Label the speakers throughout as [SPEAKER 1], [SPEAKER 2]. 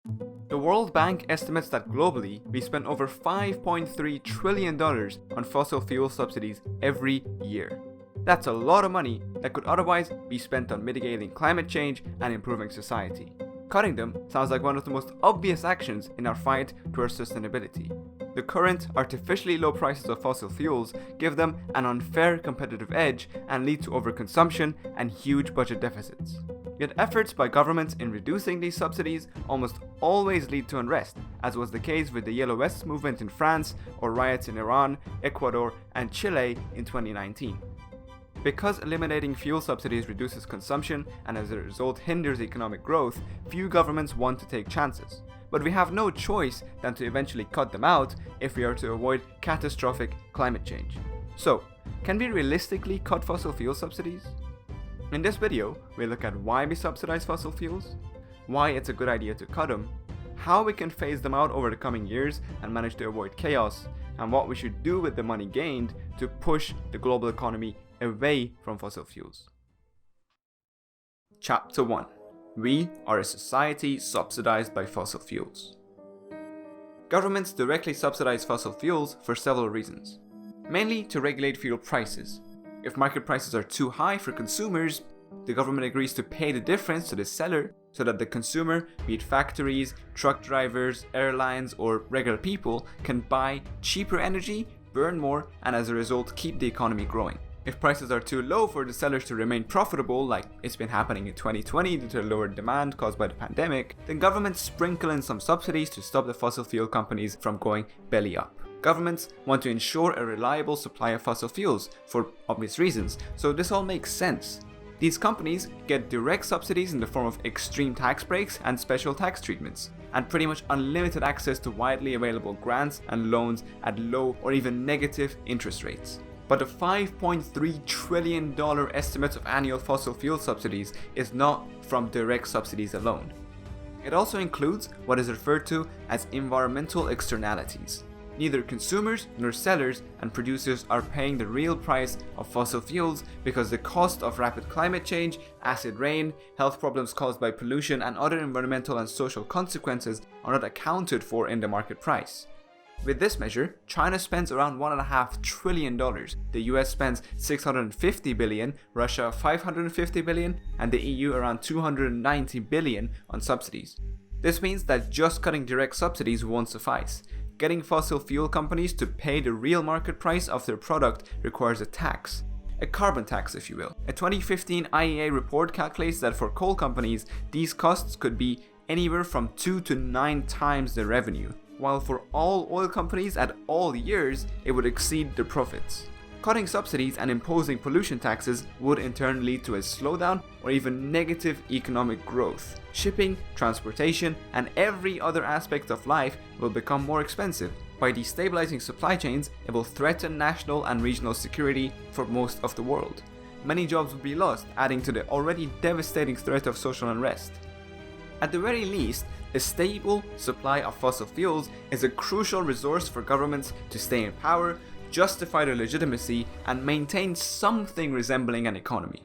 [SPEAKER 1] The World Bank estimates that globally, we spend over $5.3 trillion on fossil fuel subsidies every year. That's a lot of money that could otherwise be spent on mitigating climate change and improving society. Cutting them sounds like one of the most obvious actions in our fight towards sustainability. The current artificially low prices of fossil fuels give them an unfair competitive edge and lead to overconsumption and huge budget deficits. Yet efforts by governments in reducing these subsidies almost always lead to unrest, as was the case with the Yellow Vests movement in France or riots in Iran, Ecuador, and Chile in 2019. Because eliminating fuel subsidies reduces consumption and as a result hinders economic growth, few governments want to take chances. But we have no choice than to eventually cut them out if we are to avoid catastrophic climate change. So, can we realistically cut fossil fuel subsidies? In this video, we look at why we subsidize fossil fuels, why it's a good idea to cut them, how we can phase them out over the coming years and manage to avoid chaos, and what we should do with the money gained to push the global economy away from fossil fuels. Chapter 1. We are a society subsidized by fossil fuels. Governments directly subsidize fossil fuels for several reasons. Mainly to regulate fuel prices. If market prices are too high for consumers, the government agrees to pay the difference to the seller so that the consumer, be it factories, truck drivers, airlines, or regular people, can buy cheaper energy, burn more, and as a result keep the economy growing. If prices are too low for the sellers to remain profitable, like it's been happening in 2020 due to lower demand caused by the pandemic, then governments sprinkle in some subsidies to stop the fossil fuel companies from going belly up. Governments want to ensure a reliable supply of fossil fuels for obvious reasons, so this all makes sense. These companies get direct subsidies in the form of extreme tax breaks and special tax treatments, and pretty much unlimited access to widely available grants and loans at low or even negative interest rates. But the $5.3 trillion estimate of annual fossil fuel subsidies is not from direct subsidies alone. It also includes what is referred to as environmental externalities. Neither consumers nor sellers and producers are paying the real price of fossil fuels because the cost of rapid climate change, acid rain, health problems caused by pollution, and other environmental and social consequences are not accounted for in the market price. With this measure, China spends around $1.5 trillion, the US spends $650 billion, Russia $550 billion, and the EU around $290 billion on subsidies. This means that just cutting direct subsidies won't suffice. Getting fossil fuel companies to pay the real market price of their product requires a tax. A carbon tax, if you will. A 2015 IEA report calculates that for coal companies, these costs could be anywhere from 2 to 9 times the revenue, while for all oil companies at all years, it would exceed their profits. Cutting subsidies and imposing pollution taxes would in turn lead to a slowdown or even negative economic growth. Shipping, transportation, and every other aspect of life will become more expensive. By destabilizing supply chains, it will threaten national and regional security for most of the world. Many jobs will be lost, adding to the already devastating threat of social unrest. At the very least, a stable supply of fossil fuels is a crucial resource for governments to stay in power, justify their legitimacy, and maintain something resembling an economy.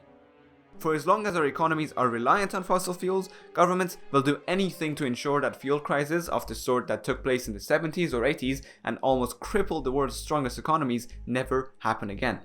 [SPEAKER 1] For as long as our economies are reliant on fossil fuels, governments will do anything to ensure that fuel crises of the sort that took place in the 70s or 80s and almost crippled the world's strongest economies never happen again.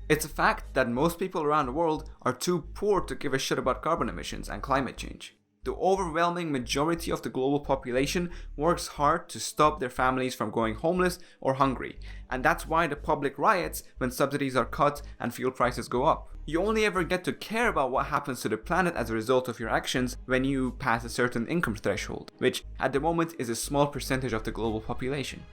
[SPEAKER 1] It's a fact that most people around the world are too poor to give a shit about carbon emissions and climate change. The overwhelming majority of the global population works hard to stop their families from going homeless or hungry, and that's why the public riots when subsidies are cut and fuel prices go up. You only ever get to care about what happens to the planet as a result of your actions when you pass a certain income threshold, which at the moment is a small percentage of the global population.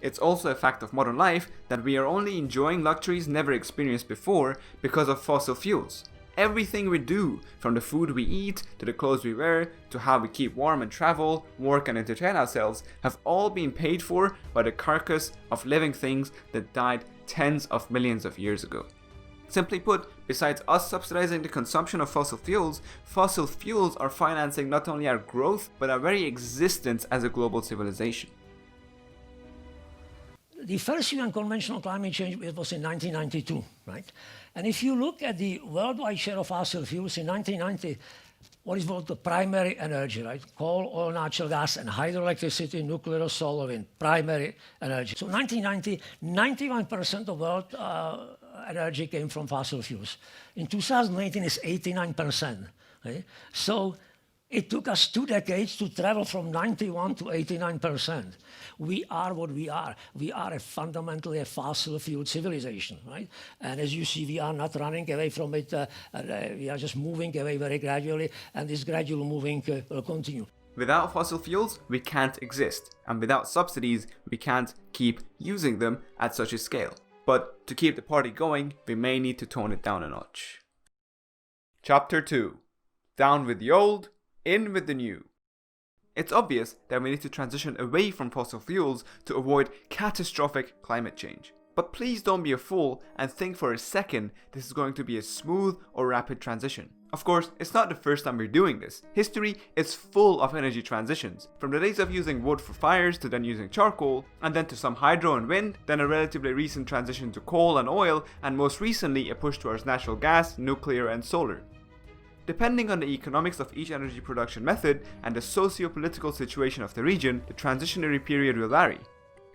[SPEAKER 1] It's also a fact of modern life that we are only enjoying luxuries never experienced before because of fossil fuels. Everything we do, from the food we eat, to the clothes we wear, to how we keep warm and travel, work and entertain ourselves, have all been paid for by the carcass of living things that died tens of millions of years ago. Simply put, besides us subsidizing the consumption of fossil fuels are financing not only our growth, but our very existence as a global civilization.
[SPEAKER 2] The first UN Convention on Climate Change was in 1992, right? And if you look at the worldwide share of fossil fuels in 1990, what is called the primary energy, right? Coal, oil, natural gas, and hydroelectricity, nuclear, solar, wind, primary energy. So 1990, 91% of world energy came from fossil fuels. In 2018, it's 89%. Okay? So it took us 2 decades to travel from 91 to 89%. We are what we are. We are fundamentally a fossil fuel civilization, right? And as you see, we are not running away from it. We are just moving away very gradually, and this gradual moving will continue.
[SPEAKER 1] Without fossil fuels, we can't exist, and without subsidies, we can't keep using them at such a scale. But to keep the party going, we may need to tone it down a notch. Chapter 2. Down with the old, in with the new. It's obvious that we need to transition away from fossil fuels to avoid catastrophic climate change. But please don't be a fool and think for a second this is going to be a smooth or rapid transition. Of course, it's not the first time we're doing this. History is full of energy transitions, from the days of using wood for fires to then using charcoal, and then to some hydro and wind, then a relatively recent transition to coal and oil, and most recently a push towards natural gas, nuclear and solar. Depending on the economics of each energy production method and the socio-political situation of the region, the transitionary period will vary.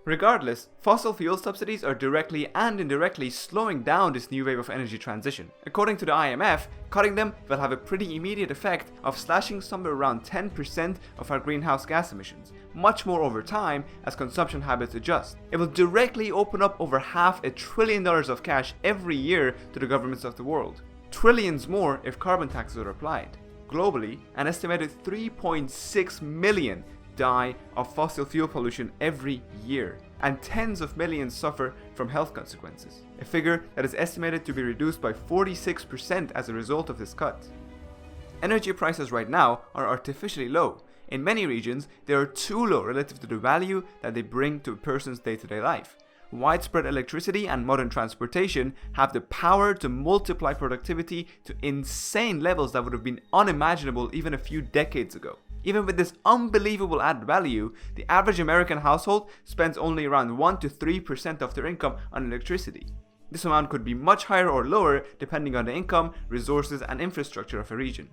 [SPEAKER 1] Regardless, fossil fuel subsidies are directly and indirectly slowing down this new wave of energy transition. According to the IMF, cutting them will have a pretty immediate effect of slashing somewhere around 10% of our greenhouse gas emissions, much more over time as consumption habits adjust. It will directly open up over $500 billion of cash every year to the governments of the world. Trillions more if carbon taxes are applied. Globally, an estimated 3.6 million die of fossil fuel pollution every year, and tens of millions suffer from health consequences, a figure that is estimated to be reduced by 46% as a result of this cut. Energy prices right now are artificially low. In many regions, they are too low relative to the value that they bring to a person's day-to-day life. Widespread electricity and modern transportation have the power to multiply productivity to insane levels that would have been unimaginable even a few decades ago. Even with this unbelievable added value, the average American household spends only around 1 to 3% of their income on electricity. This amount could be much higher or lower depending on the income, resources, and infrastructure of a region.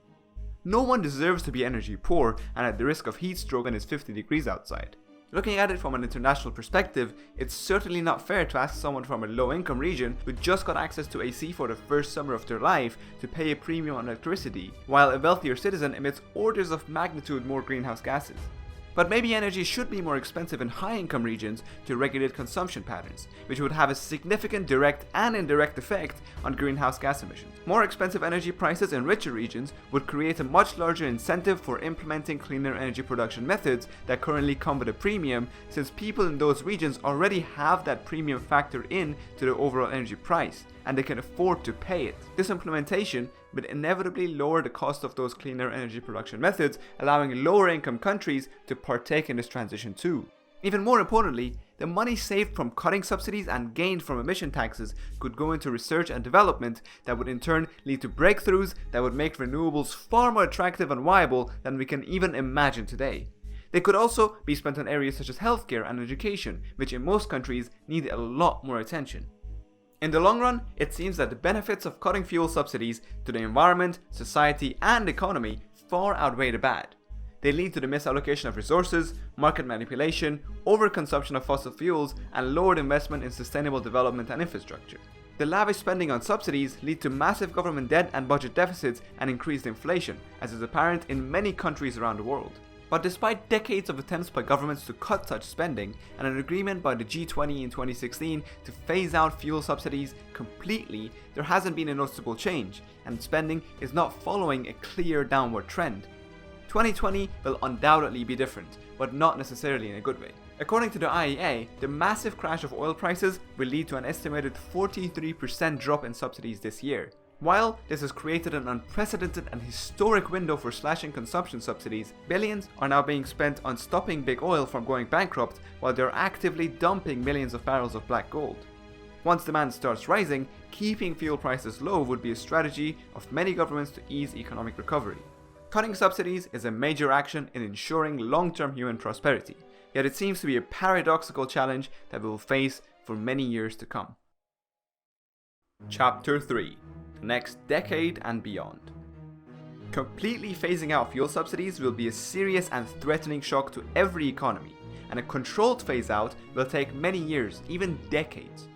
[SPEAKER 1] No one deserves to be energy poor and at the risk of heat stroke when it's 50 degrees outside. Looking at it from an international perspective, it's certainly not fair to ask someone from a low-income region who just got access to AC for the first summer of their life to pay a premium on electricity, while a wealthier citizen emits orders of magnitude more greenhouse gases. But maybe energy should be more expensive in high-income regions to regulate consumption patterns, which would have a significant direct and indirect effect on greenhouse gas emissions. More expensive energy prices in richer regions would create a much larger incentive for implementing cleaner energy production methods that currently come with a premium, since people in those regions already have that premium factor in to the overall energy price, and they can afford to pay it. This implementation would inevitably lower the cost of those cleaner energy production methods, allowing lower income countries to partake in this transition too. Even more importantly, the money saved from cutting subsidies and gained from emission taxes could go into research and development that would in turn lead to breakthroughs that would make renewables far more attractive and viable than we can even imagine today. They could also be spent on areas such as healthcare and education, which in most countries need a lot more attention. In the long run, it seems that the benefits of cutting fuel subsidies to the environment, society, and economy far outweigh the bad. They lead to the misallocation of resources, market manipulation, overconsumption of fossil fuels, and lowered investment in sustainable development and infrastructure. The lavish spending on subsidies lead to massive government debt and budget deficits and increased inflation, as is apparent in many countries around the world. But despite decades of attempts by governments to cut such spending and an agreement by the G20 in 2016 to phase out fuel subsidies completely, there hasn't been a noticeable change, and spending is not following a clear downward trend. 2020 will undoubtedly be different, but not necessarily in a good way. According to the IEA, the massive crash of oil prices will lead to an estimated 43% drop in subsidies this year. While this has created an unprecedented and historic window for slashing consumption subsidies, billions are now being spent on stopping big oil from going bankrupt while they're actively dumping millions of barrels of black gold. Once demand starts rising, keeping fuel prices low would be a strategy of many governments to ease economic recovery. Cutting subsidies is a major action in ensuring long-term human prosperity, yet it seems to be a paradoxical challenge that we will face for many years to come. Chapter 3. Next decade and beyond. Completely phasing out fuel subsidies will be a serious and threatening shock to every economy, and a controlled phase out will take many years, even decades.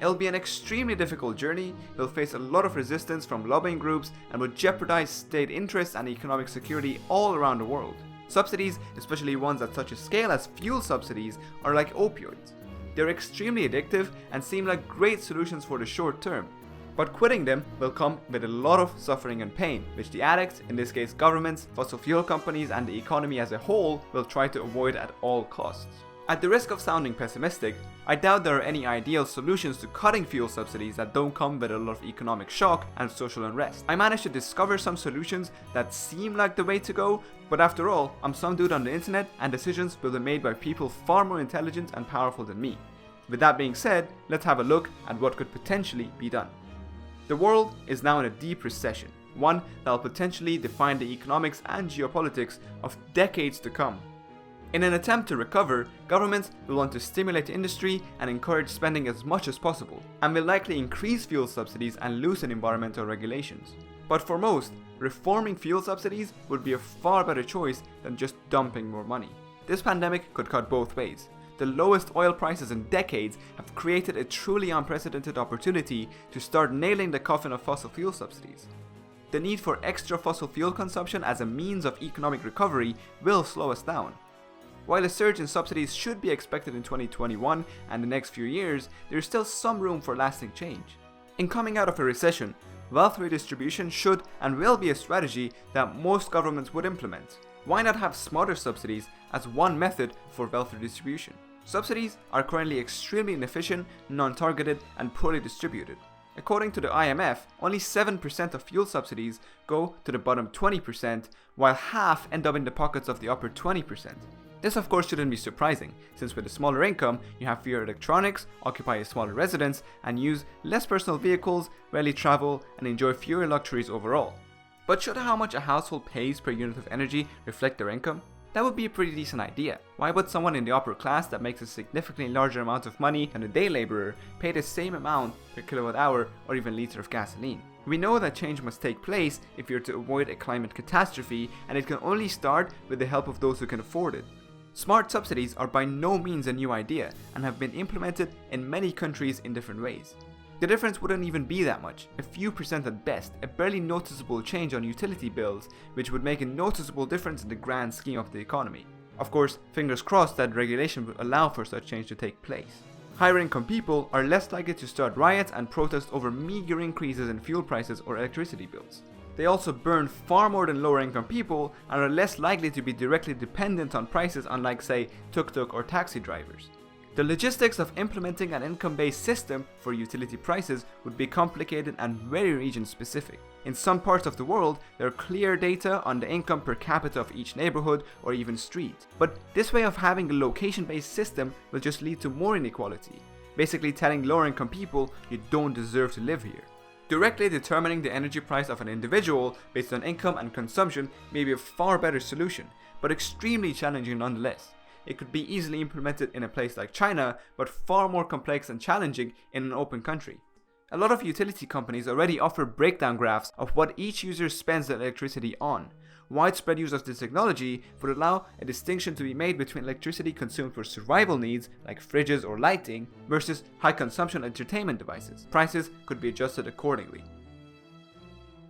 [SPEAKER 1] It'll be an extremely difficult journey, will face a lot of resistance from lobbying groups, and would jeopardize state interests and economic security all around the world. Subsidies, especially ones at such a scale as fuel subsidies, are like opioids. They're extremely addictive and seem like great solutions for the short term, but quitting them will come with a lot of suffering and pain, which the addicts, in this case governments, fossil fuel companies, and the economy as a whole, will try to avoid at all costs. At the risk of sounding pessimistic, I doubt there are any ideal solutions to cutting fuel subsidies that don't come with a lot of economic shock and social unrest. I managed to discover some solutions that seem like the way to go, but after all, I'm some dude on the internet and decisions will be made by people far more intelligent and powerful than me. With that being said, let's have a look at what could potentially be done. The world is now in a deep recession, one that will potentially define the economics and geopolitics of decades to come. In an attempt to recover, governments will want to stimulate industry and encourage spending as much as possible, and will likely increase fuel subsidies and loosen environmental regulations. But for most, reforming fuel subsidies would be a far better choice than just dumping more money. This pandemic could cut both ways. The lowest oil prices in decades have created a truly unprecedented opportunity to start nailing the coffin of fossil fuel subsidies. The need for extra fossil fuel consumption as a means of economic recovery will slow us down. While a surge in subsidies should be expected in 2021 and the next few years, there is still some room for lasting change. In coming out of a recession, wealth redistribution should and will be a strategy that most governments would implement. Why not have smarter subsidies as one method for wealth redistribution? Subsidies are currently extremely inefficient, non-targeted, and poorly distributed. According to the IMF, only 7% of fuel subsidies go to the bottom 20%, while half end up in the pockets of the upper 20%. This of course shouldn't be surprising, since with a smaller income, you have fewer electronics, occupy a smaller residence, and use less personal vehicles, rarely travel, and enjoy fewer luxuries overall. But should how much a household pays per unit of energy reflect their income? That would be a pretty decent idea. Why would someone in the upper class that makes a significantly larger amount of money than a day laborer pay the same amount per kilowatt hour or even liter of gasoline? We know that change must take place if you're to avoid a climate catastrophe, and it can only start with the help of those who can afford it. Smart subsidies are by no means a new idea and have been implemented in many countries in different ways. The difference wouldn't even be that much, a few percent at best, a barely noticeable change on utility bills, which would make a noticeable difference in the grand scheme of the economy. Of course, fingers crossed that regulation would allow for such change to take place. Higher income people are less likely to start riots and protest over meager increases in fuel prices or electricity bills. They also burn far more than lower income people and are less likely to be directly dependent on prices, unlike say tuk-tuk or taxi drivers. The logistics of implementing an income-based system for utility prices would be complicated and very region-specific. In some parts of the world, there are clear data on the income per capita of each neighborhood or even street. But this way of having a location-based system will just lead to more inequality, basically telling lower-income people you don't deserve to live here. Directly determining the energy price of an individual based on income and consumption may be a far better solution, but extremely challenging nonetheless. It could be easily implemented in a place like China, but far more complex and challenging in an open country. A lot of utility companies already offer breakdown graphs of what each user spends their electricity on. Widespread use of this technology would allow a distinction to be made between electricity consumed for survival needs, like fridges or lighting, versus high consumption entertainment devices. Prices could be adjusted accordingly.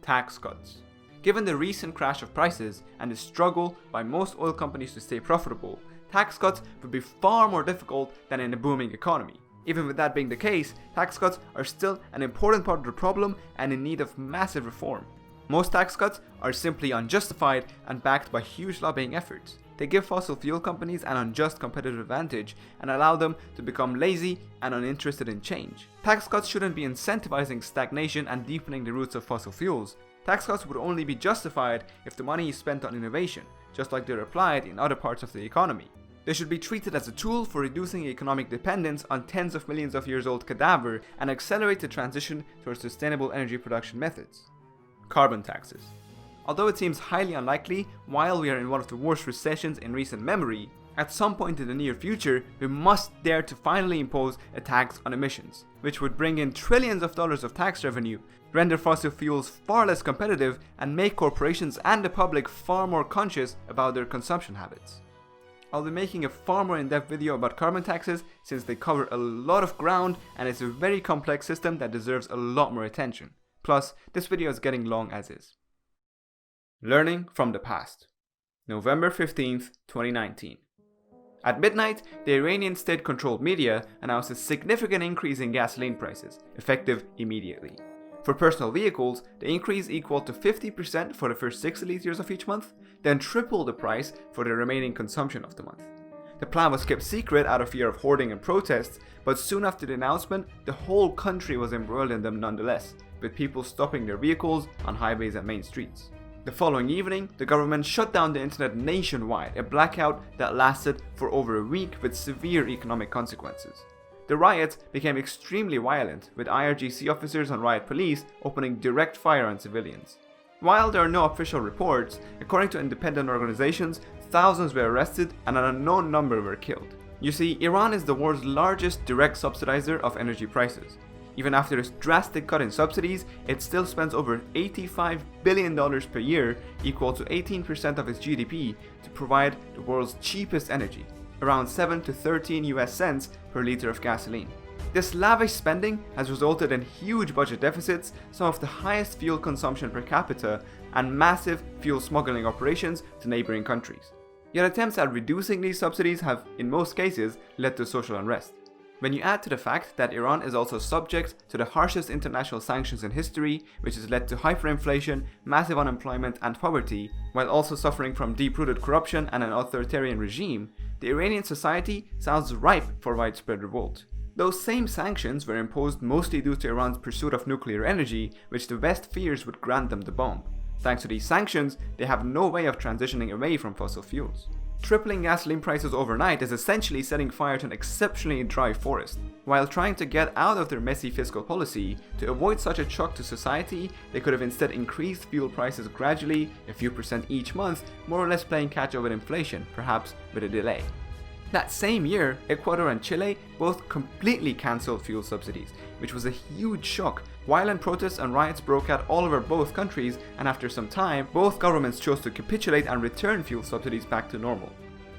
[SPEAKER 1] Tax cuts. Given the recent crash of prices and the struggle by most oil companies to stay profitable, tax cuts would be far more difficult than in a booming economy. Even with that being the case, tax cuts are still an important part of the problem and in need of massive reform. Most tax cuts are simply unjustified and backed by huge lobbying efforts. They give fossil fuel companies an unjust competitive advantage and allow them to become lazy and uninterested in change. Tax cuts shouldn't be incentivizing stagnation and deepening the roots of fossil fuels. Tax cuts would only be justified if the money is spent on innovation, just like they're applied in other parts of the economy. They should be treated as a tool for reducing economic dependence on tens of millions of years old cadaver and accelerate the transition towards sustainable energy production methods. Carbon taxes. Although it seems highly unlikely, while we are in one of the worst recessions in recent memory, At some point in the near future, we must dare to finally impose a tax on emissions, which would bring in trillions of dollars of tax revenue, render fossil fuels far less competitive, and make corporations and the public far more conscious about their consumption habits. I'll be making a far more in-depth video about carbon taxes since they cover a lot of ground and it's a very complex system that deserves a lot more attention. Plus, this video is getting long as is. Learning from the past. November 15th, 2019. At midnight, the Iranian state-controlled media announced a significant increase in gasoline prices, effective immediately. For personal vehicles, the increase equaled to 50% for the first 60 liters of each month, then triple the price for the remaining consumption of the month. The plan was kept secret out of fear of hoarding and protests, but soon after the announcement, the whole country was embroiled in them nonetheless, with people stopping their vehicles on highways and main streets. The following evening, the government shut down the internet nationwide, a blackout that lasted for over a week with severe economic consequences. The riots became extremely violent, with IRGC officers and riot police opening direct fire on civilians. While there are no official reports, according to independent organizations, thousands were arrested and an unknown number were killed. You see, Iran is the world's largest direct subsidizer of energy prices. Even after its drastic cut in subsidies, it still spends over $85 billion per year, equal to 18% of its GDP, to provide the world's cheapest energy, around 7 to 13 US cents per liter of gasoline. This lavish spending has resulted in huge budget deficits, some of the highest fuel consumption per capita, and massive fuel smuggling operations to neighboring countries. Yet attempts at reducing these subsidies have, in most cases, led to social unrest. When you add to the fact that Iran is also subject to the harshest international sanctions in history, which has led to hyperinflation, massive unemployment and poverty, while also suffering from deep-rooted corruption and an authoritarian regime, the Iranian society sounds ripe for widespread revolt. Those same sanctions were imposed mostly due to Iran's pursuit of nuclear energy, which the West fears would grant them the bomb. Thanks to these sanctions, they have no way of transitioning away from fossil fuels. Tripling gasoline prices overnight is essentially setting fire to an exceptionally dry forest. While trying to get out of their messy fiscal policy, to avoid such a shock to society, they could have instead increased fuel prices gradually, a few percent each month, more or less playing catch up with inflation, perhaps with a delay. That same year, Ecuador and Chile both completely cancelled fuel subsidies, which was a huge shock. Violent protests and riots broke out all over both countries, and after some time, both governments chose to capitulate and return fuel subsidies back to normal.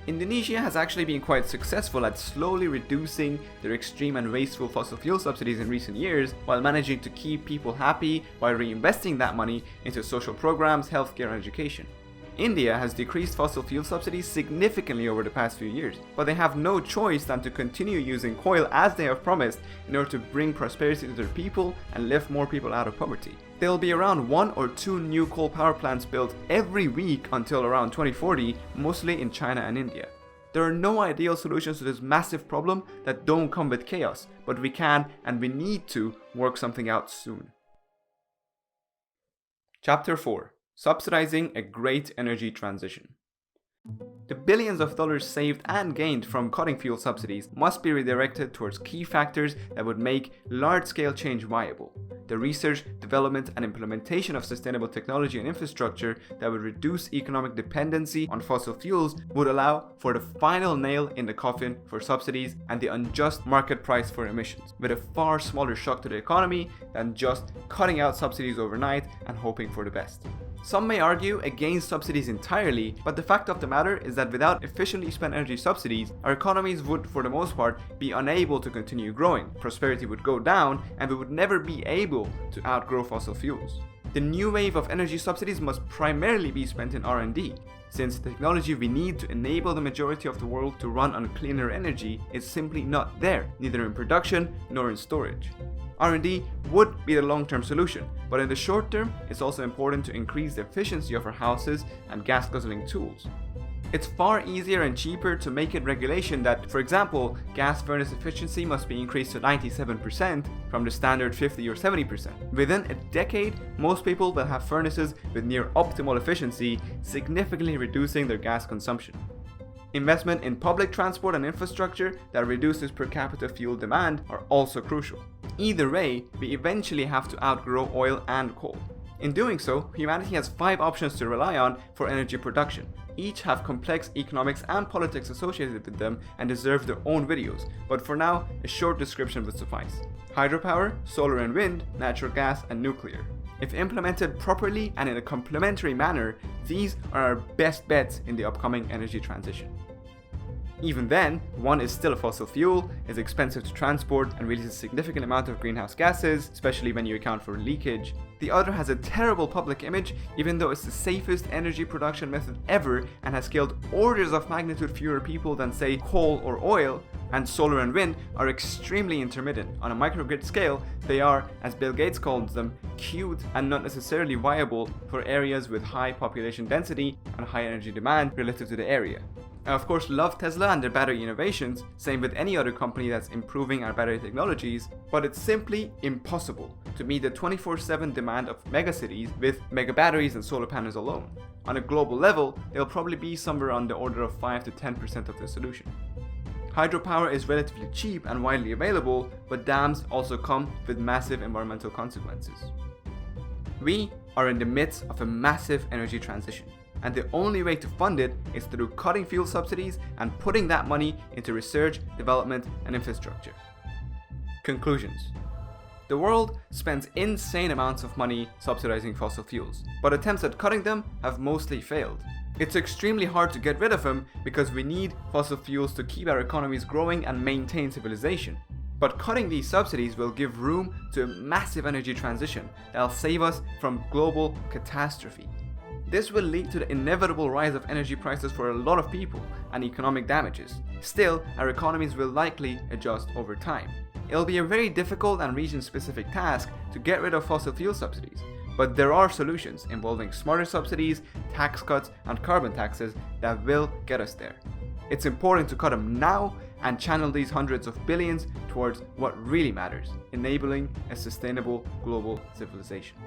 [SPEAKER 1] Indonesia has actually been quite successful at slowly reducing their extreme and wasteful fossil fuel subsidies in recent years, while managing to keep people happy by reinvesting that money into social programs, healthcare, and education. India has decreased fossil fuel subsidies significantly over the past few years, but they have no choice than to continue using coal as they have promised in order to bring prosperity to their people and lift more people out of poverty. There will be around 1 or 2 new coal power plants built every week until around 2040, mostly in China and India. There are no ideal solutions to this massive problem that don't come with chaos, but we can and we need to work something out soon. Chapter 4. Subsidizing a great energy transition. The billions of dollars saved and gained from cutting fuel subsidies must be redirected towards key factors that would make large-scale change viable. The research, development, and implementation of sustainable technology and infrastructure that would reduce economic dependency on fossil fuels would allow for the final nail in the coffin for subsidies and the unjust market price for emissions, with a far smaller shock to the economy than just cutting out subsidies overnight and hoping for the best. Some may argue against subsidies entirely, but the fact of the matter is that without efficiently spent energy subsidies, our economies would, for the most part, be unable to continue growing, prosperity would go down, and we would never be able to outgrow fossil fuels. The new wave of energy subsidies must primarily be spent in R&D, since the technology we need to enable the majority of the world to run on cleaner energy is simply not there, neither in production nor in storage. R&D would be the long-term solution, but in the short term, it's also important to increase the efficiency of our houses and gas-guzzling tools. It's far easier and cheaper to make it regulation that, for example, gas furnace efficiency must be increased to 97% from the standard 50 or 70%. Within a decade, most people will have furnaces with near optimal efficiency, significantly reducing their gas consumption. Investment in public transport and infrastructure that reduces per capita fuel demand are also crucial. Either way, we eventually have to outgrow oil and coal. In doing so, humanity has 5 options to rely on for energy production. Each have complex economics and politics associated with them and deserve their own videos, but for now, a short description would suffice. Hydropower, solar and wind, natural gas, and nuclear. If implemented properly and in a complementary manner, these are our best bets in the upcoming energy transition. Even then, one is still a fossil fuel, is expensive to transport, and releases a significant amount of greenhouse gases, especially when you account for leakage. The other has a terrible public image, even though it's the safest energy production method ever and has killed orders of magnitude fewer people than, say, coal or oil. And solar and wind are extremely intermittent. On a microgrid scale, they are, as Bill Gates calls them, cute and not necessarily viable for areas with high population density and high energy demand relative to the area. I of course love Tesla and their battery innovations, same with any other company that's improving our battery technologies, but it's simply impossible to meet the 24/7 demand of megacities with mega batteries and solar panels alone. On a global level, they'll probably be somewhere on the order of 5 to 10% of the solution. Hydropower is relatively cheap and widely available, but dams also come with massive environmental consequences. We are in the midst of a massive energy transition, and the only way to fund it is through cutting fuel subsidies and putting that money into research, development, and infrastructure. Conclusions. The world spends insane amounts of money subsidizing fossil fuels, but attempts at cutting them have mostly failed. It's extremely hard to get rid of them because we need fossil fuels to keep our economies growing and maintain civilization. But cutting these subsidies will give room to a massive energy transition that'll save us from global catastrophe. This will lead to the inevitable rise of energy prices for a lot of people and economic damages. Still, our economies will likely adjust over time. It'll be a very difficult and region-specific task to get rid of fossil fuel subsidies, but there are solutions involving smarter subsidies, tax cuts, and carbon taxes that will get us there. It's important to cut them now and channel these hundreds of billions towards what really matters, enabling a sustainable global civilization.